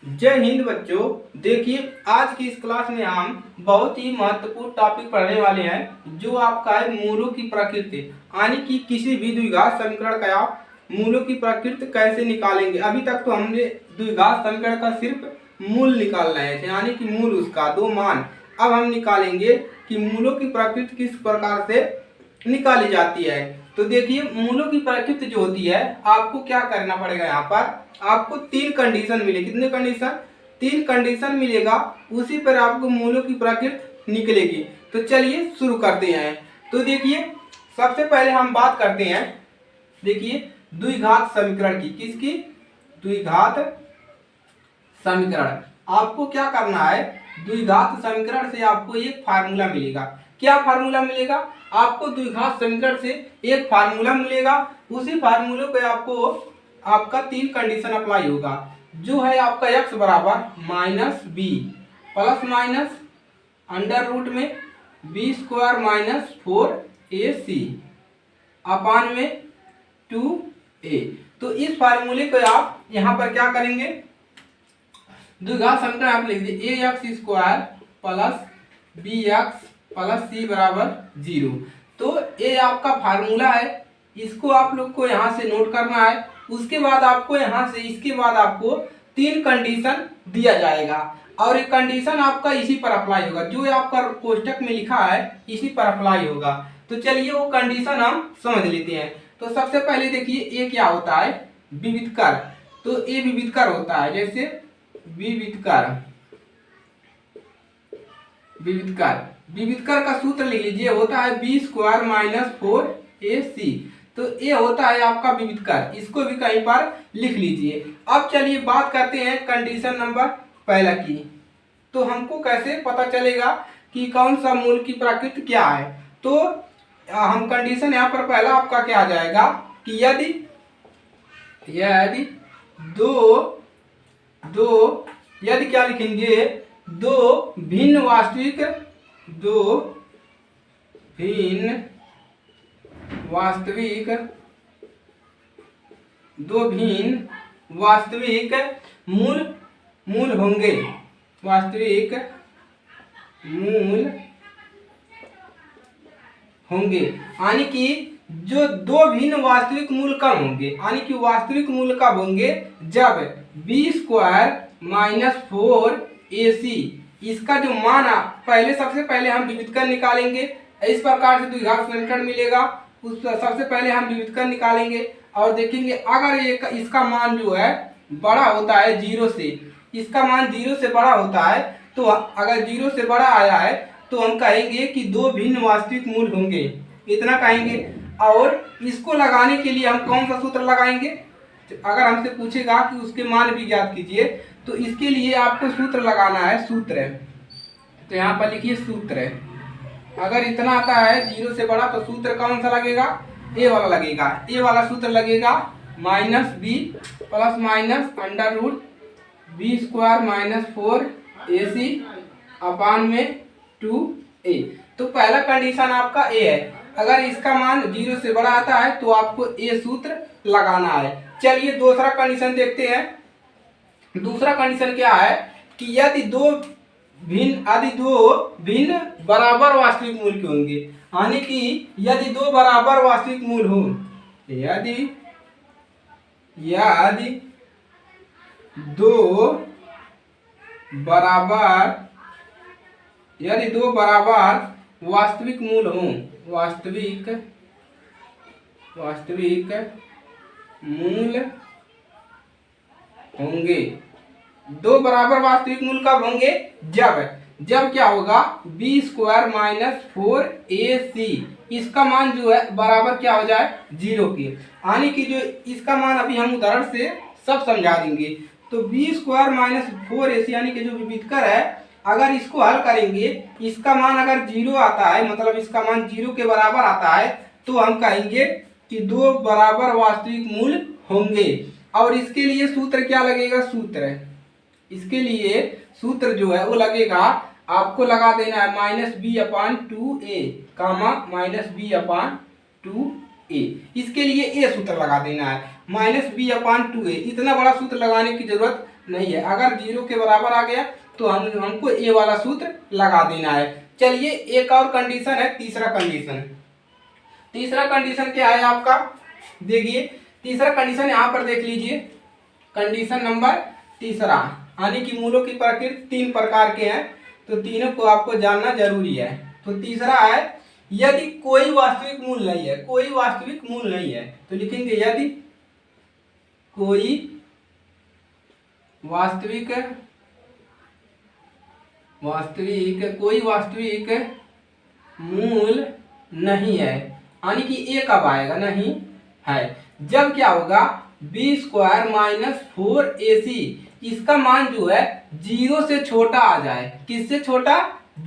जय हिंद बच्चों। देखिए आज की इस क्लास में हम बहुत ही महत्वपूर्ण टॉपिक पढ़ने वाले हैं जो आपका है मूलों की प्रकृति, यानी कि किसी भी द्विघात समीकरण का आप मूलों की प्रकृति कैसे निकालेंगे। अभी तक तो हमने द्विघात समीकरण का सिर्फ मूल निकाल रहे थे, यानी कि मूल उसका दो मान। अब हम निकालेंगे कि मूलों की प्रकृति किस प्रकार से निकाली जाती है। तो देखिए मूलों की प्रकृति जो होती है, आपको क्या करना पड़ेगा। यहाँ पर आपको तीन कंडीशन मिले। कितने कंडीशन? तीन कंडीशन मिलेगा, उसी पर आपको मूलों की प्रकृति निकलेगी। तो चलिए शुरू करते हैं। तो देखिए सबसे पहले हम बात करते हैं, देखिए द्विघात समीकरण की। किसकी? द्विघात समीकरण। आपको क्या करना है, द्विघात समीकरण से आपको एक फार्मूला मिलेगा। क्या फार्मूला मिलेगा? आपको द्विघात समीकरण से एक फार्मूला मिलेगा। उसी फार्मूले पे आपको आपका तीन कंडीशन अप्लाई होगा, जो है आपका x बराबर minus B plus minus under root में B square minus 4ac upon में 2a। तो इस फार्मूले को आप यहाँ पर क्या करेंगे, द्विघात समीकरण आप लिख दीजिए ax square plus b x plus c बराबर 0। तो ये आपका फार्मूला है, इसको आप लोग को यहाँ से नोट करना है। उसके बाद आपको यहाँ से इसके बाद आपको तीन कंडीशन दिया जाएगा और एक कंडीशन आपका इसी पर अप्लाई होगा, जो आपका कोष्टक में लिखा है इसी पर अप्लाई होगा। तो चलिए वो कंडीशन हम समझ लेते हैं। तो सबसे पहले देखिए ये क्या होता है, विविधकर। तो ये विविधकर होता है, जैसे विविधकर विविधकर का सूत्र लिख लीजिए, होता है बी स्क्वायर माइनस 4ac। तो ये होता है आपका विविधकर, इसको भी कहीं पर लिख लीजिए। अब चलिए बात करते हैं कंडीशन नंबर पहला की। तो हमको कैसे पता चलेगा कि कौन सा मूल की प्रकृति क्या है। तो हम कंडीशन यहाँ पर पहला आपका क्या आ जाएगा कि यदि यदि क्या लिखेंगे, दो भिन्न वास्तविक मूल होंगे, यानी कि जो दो भिन्न वास्तविक मूल कब होंगे, यानी कि वास्तविक मूल कब होंगे, जब बी स्क्वायर माइनस 4ac इसका जो मान पहले सबसे पहले हम विविधकर निकालेंगे। इस प्रकार से द्विघात समीकरण मिलेगा, उस सबसे पहले हम विविधकर निकालेंगे और देखेंगे अगर ये इसका मान जो है बड़ा होता है 0 से, इसका मान 0 से बड़ा होता है, तो अगर 0 से बड़ा आया है तो हम कहेंगे कि दो भिन्न वास्तविक मूल होंगे, इतना कहेंगे। और इसको लगाने के लिए हम कौन सा सूत्र लगाएंगे, अगर हमसे पूछेगा कि उसके मान भी ज्ञात कीजिए, तो इसके लिए आपको सूत्र लगाना है। सूत्र तो यहाँ पर लिखिए सूत्र। अगर इतना आता है 0 से बड़ा तो सूत्र कौन सा लगेगा, ए वाला लगेगा। ए वाला सूत्र लगेगा minus B plus minus under root B square minus 4ac upon में 2a। तो पहला कंडीशन आपका ए है, अगर इसका मान 0 से बड़ा आता है तो आपको ए सूत्र लगाना है। चलिए दूसरा कंडीशन देखते हैं। दूसरा कंडीशन क्या है कि यदि दो भिन्न बराबर वास्तविक मूल के होंगे, यानी कि यदि दो बराबर वास्तविक मूल हो, यदि दो बराबर वास्तविक मूल हों, वास्तविक मूल होंगे। दो बराबर वास्तविक मूल कब होंगे, जब क्या होगा, बी स्क्वायर माइनस 4ac इसका मान जो है बराबर क्या हो जाए 0 के, यानी कि जो इसका मान अभी हम उदाहरण से सब समझा देंगे। तो बी स्क्वायर माइनस 4ac यानी कि जो विविधकर है, अगर इसको हल करेंगे, इसका मान अगर 0 आता है, मतलब इसका मान 0 के बराबर आता है, तो हम कहेंगे कि दो बराबर वास्तविक मूल होंगे। और इसके लिए सूत्र क्या लगेगा, इसके लिए सूत्र जो है वो लगेगा, आपको लगा देना है माइनस बी अपान 2a कामा माइनस बी अपान 2 ए। इसके लिए ए सूत्र लगा देना है, -b/2a। इतना बड़ा सूत्र लगाने की जरूरत नहीं है, अगर 0 के बराबर आ गया तो हमको ए वाला सूत्र लगा देना है। चलिए एक और कंडीशन है, तीसरा कंडीशन। तीसरा कंडीशन क्या है आपका, देखिए तीसरा कंडीशन यहाँ पर देख लीजिए। कंडीशन नंबर तीसरा, यानी कि मूलों की प्रकृति 3 प्रकार के हैं, तो तीनों को आपको जानना जरूरी है। तो तीसरा है, यदि कोई वास्तविक मूल नहीं है, कोई वास्तविक मूल नहीं है, तो लिखेंगे यदि कोई वास्तविक कोई वास्तविक मूल नहीं है, यानी कि ए कब आएगा, नहीं है जब क्या होगा, b² - 4ac इसका मान जो है 0 से छोटा आ जाए। किससे छोटा,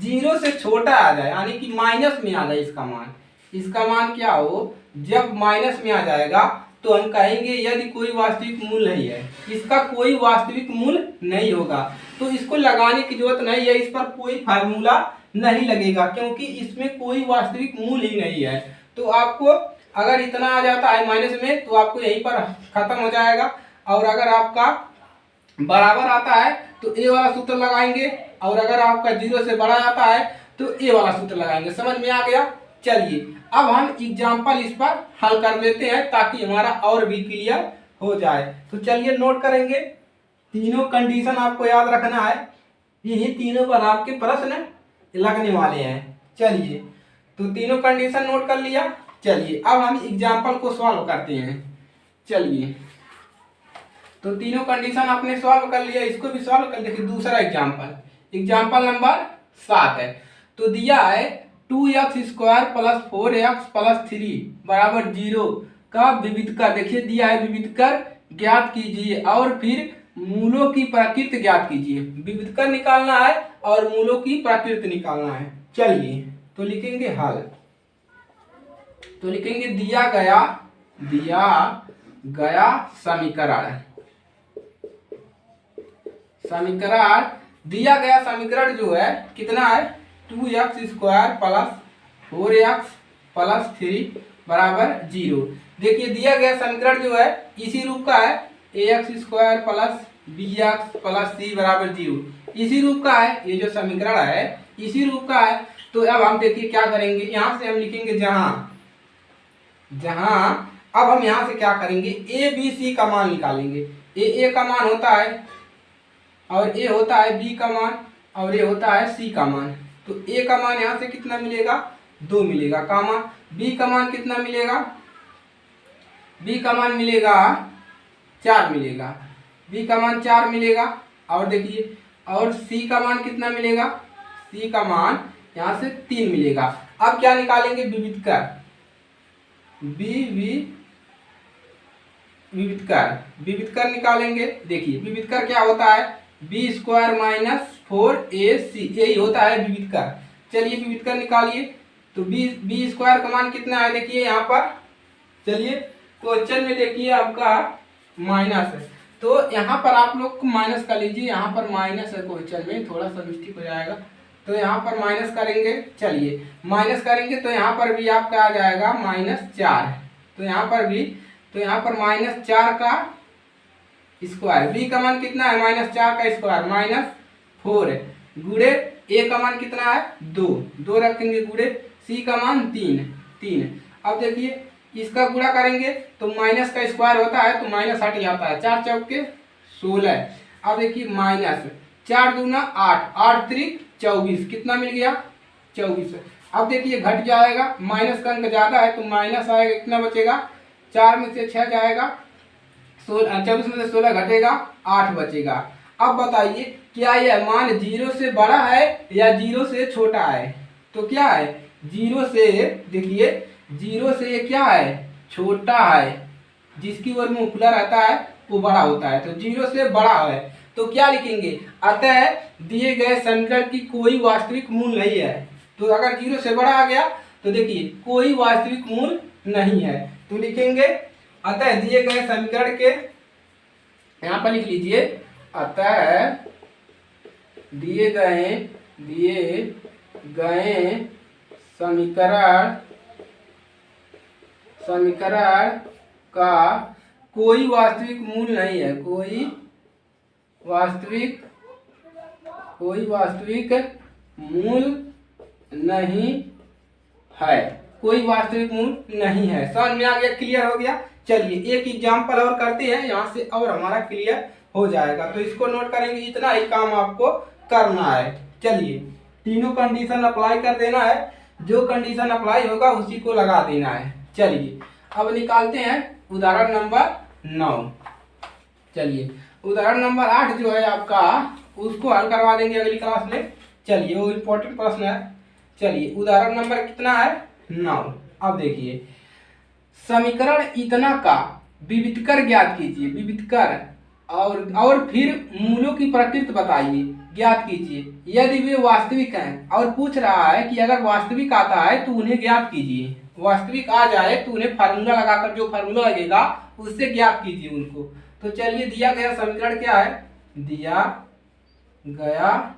0 से छोटा आ जाए, यानी कि माइनस में आ जाए इसका मान। इसका मान क्या हो, जब माइनस में आ जाएगा तो हम कहेंगे यदि कोई वास्तविक मूल नहीं है, इसका कोई वास्तविक मूल नहीं होगा। तो इसको लगाने की जरूरत नहीं है, इस पर कोई फार्मूला नहीं लगेगा, क्योंकि इसमें कोई वास्तविक मूल ही नहीं है। तो आपको अगर इतना आ जाता है माइनस में तो आपको यहीं पर खत्म हो जाएगा, और अगर आपका बराबर आता है तो ए वाला सूत्र लगाएंगे, और अगर आपका 0 से बड़ा आता है तो ए वाला सूत्र लगाएंगे। समझ में आ गया। चलिए अब हम एग्जाम्पल इस पर हल कर लेते हैं ताकि हमारा और भी क्लियर हो जाए। तो चलिए नोट करेंगे, तीनों कंडीशन आपको याद रखना है, यही तीनों पर आपके प्रश्न लगने वाले हैं। चलिए तो तीनों कंडीशन नोट कर लिया। चलिए अब हम एग्जाम्पल को सॉल्व करते हैं। चलिए तो तीनों कंडीशन आपने सॉल्व कर लिया, इसको भी सॉल्व कर। देखिए दूसरा एग्जाम्पल नंबर 7 है। तो दिया है 2x² + 4x + 3 = 0 का विविधकर, देखिए दिया है विविधकर ज्ञात कीजिए और फिर मूलों की प्रकृति ज्ञात कीजिए। विविधकर निकालना है और मूलों की प्रकृति निकालना है। चलिए तो लिखेंगे हल, तो लिखेंगे दिया गया समीकरण दिया गया समीकरण जो है कितना है, 2x² + 4x + 3 = 0। देखिए दिया गया समीकरण जो है इसी रूप का है, ax² + bx + c = 0। इसी रूप का है, ये जो समीकरण है इसी रूप का है। तो अब हम देखिए क्या करेंगे, यहाँ से हम लिखेंगे अब हम यहाँ से क्या करेंगे, a b c का मान निकालेंगे। a का मान होता है, और a होता है b का मान, और a होता है c का मान। तो a का मान यहाँ से कितना मिलेगा, 2 मिलेगा, कामा b का मान कितना मिलेगा, b का मान मिलेगा 4 मिलेगा, b का मान 4 मिलेगा। और देखिए और c का मान कितना मिलेगा, c का मान यहाँ से 3 मिलेगा। अब क्या निकालेंगे, विविधकर निकालेंगे। देखिए विविधकर क्या होता है, b² - 4ac यही होता है विविधकर। चलिए विविधकर निकालिए। तो b² का मान कितना है, देखिए यहाँ पर, चलिए क्वेश्चन में देखिए आपका माइनस है, तो यहाँ पर आप लोग माइनस कर लीजिए। यहाँ पर माइनस है क्वेश्चन में, थोड़ा सा मिस्टेक हो जाएगा, तो यहाँ पर माइनस करेंगे। चलिए माइनस करेंगे तो यहाँ पर भी आपका आ जाएगा -4, तो यहाँ पर भी, तो यहाँ पर -4 का स्क्वायर, b का मान कितना है, -4 का स्क्वायर -4 है, गुड़े a का मान कितना है, 2 रखेंगे गुड़े, c का मान 3। अब देखिए इसका गुणा करेंगे तो माइनस का स्क्वायर होता है तो माइनस हट जाता है, 4 चौके 16। अब देखिए -4 दूना 8, 8 त्रिक 24, कितना मिल गया, 24। अब देखिए घट जाएगा, माइनस का अंक ज्यादा है तो माइनस आएगा, कितना बचेगा, 4 में से 6 जाएगा, 24 में से 16 घटेगा, 8 बचेगा। अब बताइए क्या यह मान 0 से बड़ा है या 0 से छोटा है, तो क्या है 0 से, देखिए 0 से ये क्या है, छोटा है, जिसकी ओर मुंह खुला रहता है वो बड़ा होता है, तो 0 से बड़ा है। तो क्या लिखेंगे, अतः दिए गए समीकरण की कोई वास्तविक मूल नहीं है। तो अगर 0 से बड़ा आ गया तो देखिए कोई वास्तविक मूल नहीं है, तो लिखेंगे अतः दिए गए समीकरण के, यहाँ पर लिख लीजिए, अतः दिए गए समीकरण का कोई वास्तविक मूल नहीं है, कोई वास्तविक मूल नहीं है, कोई वास्तविक मूल नहीं है। समझ में आ गया, क्लियर हो गया। चलिए एक एग्जांपल और करते हैं यहाँ से और हमारा क्लियर हो जाएगा। तो इसको नोट करेंगे, इतना ही काम आपको करना है। चलिए तीनों कंडीशन अप्लाई कर देना है, जो कंडीशन अप्लाई होगा उसी को लगा देना है। चलिए अब निकालते हैं उदाहरण नंबर 9। चलिए उदाहरण नंबर 8 जो है आपका, उसको हल करवा देंगे अगली क्लास में। चलिए वो इम्पोर्टेंट प्रश्न है। चलिए उदाहरण नंबर कितना है, 9। अब देखिए, समीकरण इतना का विविधकर ज्ञात कीजिए, विविधकर और फिर मूलों की प्रकृति बताइए, ज्ञात कीजिए यदि वे वास्तविक हैं। और पूछ रहा है कि अगर वास्तविक आता है तो उन्हें ज्ञात कीजिए, वास्तविक आ जाए तो उन्हें फार्मूला लगाकर, जो फार्मूला लगेगा उससे ज्ञात कीजिए उनको। तो चलिए दिया गया समीकरण क्या है, दिया गया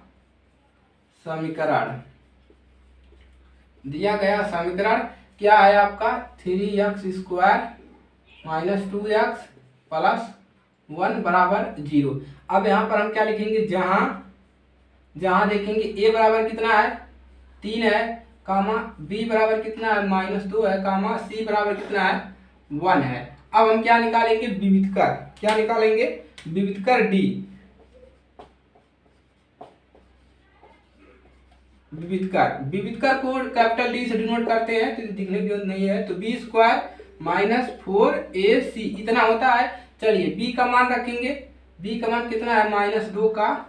समीकरण क्या है आपका, 3x² - 2x + 1 = 0। अब यहाँ पर हम क्या लिखेंगे, जहां देखेंगे a बराबर कितना है, 3 है, कामा b बराबर कितना है, -2 है, कामा c बराबर कितना है, 1 है। अब हम क्या निकालेंगे, विविधकर। क्या निकालेंगे, विविधकर d। विविधकर को कैपिटल डी से डिनोट करते हैं, तो दिखने की जरूरत नहीं है। तो b² - 4ac इतना होता है। चलिए b का मान रखेंगे, b का मान कितना है, -2 का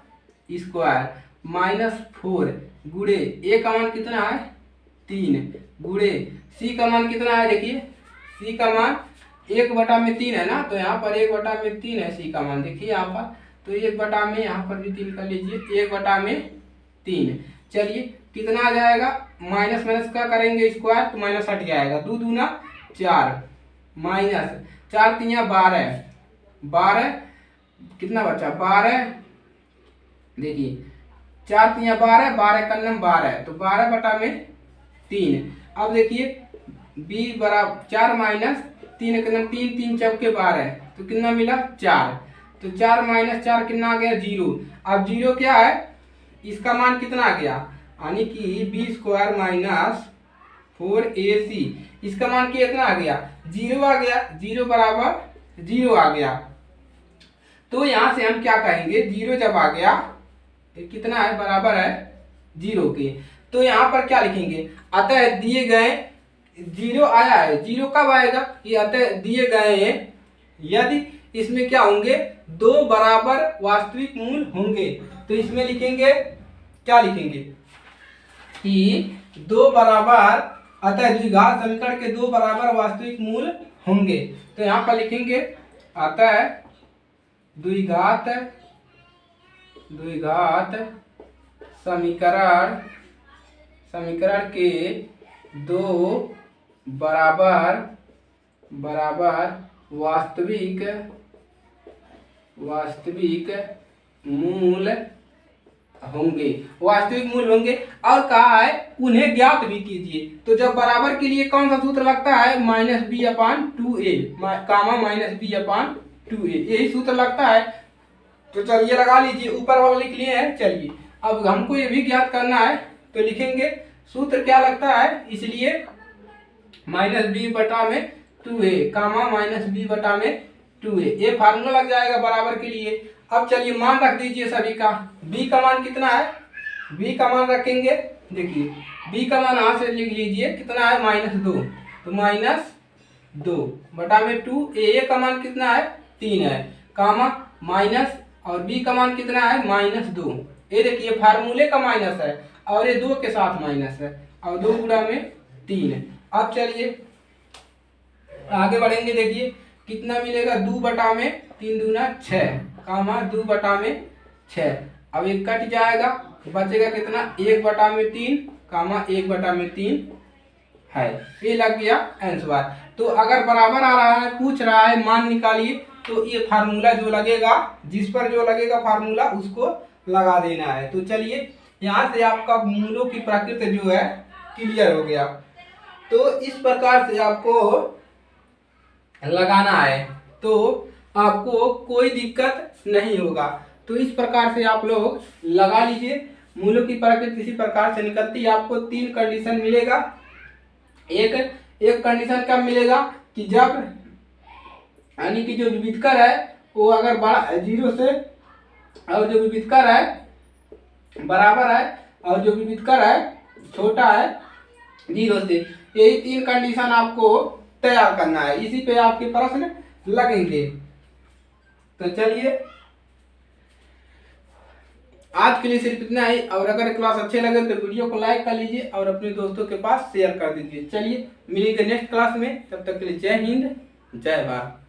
स्क्वायर -4 गुणे a का मान कितना है, 3 गुणे c का मान कितना है, देखिए c का मान 1/3 है ना, तो यहाँ पर 1/3 है c का मान, देखिए यहाँ पर। तो 1 में यहाँ पर भी 3 कर लीजिए, 1/3। चलिए कितना आ जाएगा, माइनस माइनस का करेंगे स्क्वायर तो माइनस हट जाएगा, 2 दूना 4 -4 3 12 कितना बचा, 12। देखिए 4 3 12, 12 का नम 12, तो 12/3। अब देखिए b बराबर 4 - 3 का नम 3, 3 चौके 12, तो कितना मिला, 4। तो 4 - 4 कितना आ गया, 0। अब 0 क्या है, इसका मान कितना आ गया, यानी कि b² - 4ac, इसका मान कितना आ गया, 0 आ गया, 0 बराबर 0 आ गया। तो यहां से हम क्या कहेंगे, 0 जब आ गया कितना है, बराबर है 0 के। तो यहाँ पर क्या लिखेंगे, अतः दिए गए 0 आया है, 0 कब आएगा, कि अतः दिए गए हैं यदि इसमें क्या होंगे, 2 बराबर वास्तविक मूल होंगे। तो इसमें लिखेंगे, क्या लिखेंगे, कि 2 बराबर, अतः द्विघात समीकरण के 2 बराबर वास्तविक मूल होंगे। तो यहाँ पर लिखेंगे अतः द्विघात समीकरण के 2 बराबर वास्तविक मूल होंगे, और कहा है उन्हें ज्ञात भी कीजिए। तो जब बराबर के लिए कौन सा सूत्र लगता है, -b/2a, कामा -b/2a, यही सूत्र लगता है। तो चलिए लगा लीजिए, ऊपर वाले लिख लिए हैं। चलिए अब हमको ये भी ज्ञात करना है, तो लिखेंगे सूत्र क्या लगता है, इसलिए -b/2a, कामा -b/2a, ये फार्मूला लग जाएगा बराबर के लिए। अब चलिए मान रख दीजिए सभी का। b का मान कितना है, b का मान रखेंगे, देखिए b का मान यहाँ से लिख लीजिए कितना है, -2, तो -2/2, a का मान कितना है, 3 है, कामा माइनस, और b का मान कितना है, -2। ये देखिए फार्मूले का माइनस है, और ये 2 के साथ माइनस है, और 2 गुणा में 3। अब चलिए आगे बढ़ेंगे, देखिए कितना मिलेगा, 2/3 दूना 6, कामा 2/6। अब एक कट जाएगा, बचेगा कितना, 1/3, कामा 1/3 है। ये लग गया आंसर। तो अगर बराबर आ रहा है, पूछ रहा है मान निकालिए, तो ये फार्मूला जो लगेगा, जिस पर जो लगेगा फार्मूला उसको लगा देना है। तो चलिए यहाँ से आपका मूलों की प्रकृति जो है क्लियर हो गया। तो इस प्रकार से आपको लगाना है तो आपको कोई दिक्कत नहीं होगा। तो इस प्रकार से आप लोग लगा लीजिए। मूलों की प्रकृति इसी प्रकार से निकलती है। आपको 3 कंडीशन मिलेगा। एक एक कंडीशन कब मिलेगा कि जब यानी कि जो विविधकर है वो अगर बड़ा है 0 से, और जो विविधकर है बराबर है, और जो विविधकर है छोटा है 0 से। यही 3 कंडीशन आपको तैयार करना है। इसी पे आपके प्रश्न लगेंगे। तो चलिए आज के लिए सिर्फ इतना ही। और अगर क्लास अच्छे लगे तो वीडियो को लाइक कर लीजिए और अपने दोस्तों के पास शेयर कर दीजिए। चलिए मिलेंगे नेक्स्ट क्लास में, तब तक के लिए जय हिंद जय भारत।